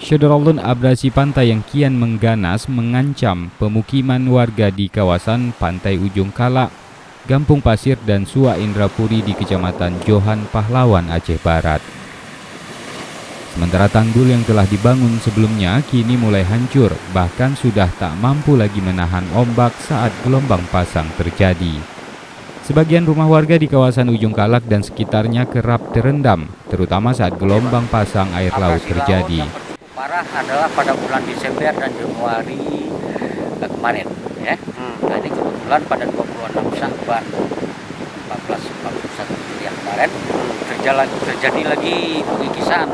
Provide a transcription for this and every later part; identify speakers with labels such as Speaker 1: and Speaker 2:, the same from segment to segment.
Speaker 1: Syederalun abrasi pantai yang kian mengganas mengancam pemukiman warga di kawasan Pantai Ujung Kalak, Gampung Pasir dan Suak Indrapuri di Kecamatan Johan Pahlawan, Aceh Barat. Sementara tanggul yang telah dibangun sebelumnya kini mulai hancur, bahkan sudah tak mampu lagi menahan ombak saat gelombang pasang terjadi. Sebagian rumah warga di kawasan Ujung Kalak dan sekitarnya kerap terendam, terutama saat gelombang pasang air laut terjadi.
Speaker 2: Parah adalah pada bulan Desember dan Januari kemarin, ya. Nah, ini kebetulan pada 26 Syakban 1441 Hijriah kemarin terjadi lagi pengikisan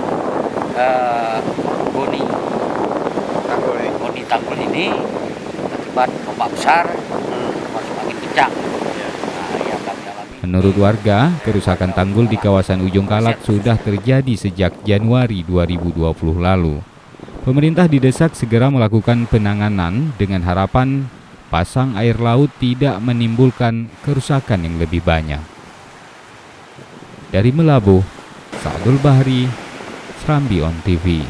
Speaker 2: Boni tanggul ini akibat ombak besar masuk angin kencang. Yang kami alami.
Speaker 1: Menurut warga, kerusakan tanggul di kawasan Ujung Kalak sudah terjadi sejak Januari 2020 lalu. Pemerintah didesak segera melakukan penanganan dengan harapan pasang air laut tidak menimbulkan kerusakan yang lebih banyak. Dari Melabuh, Sa'adul Bahri, Serambi On TV.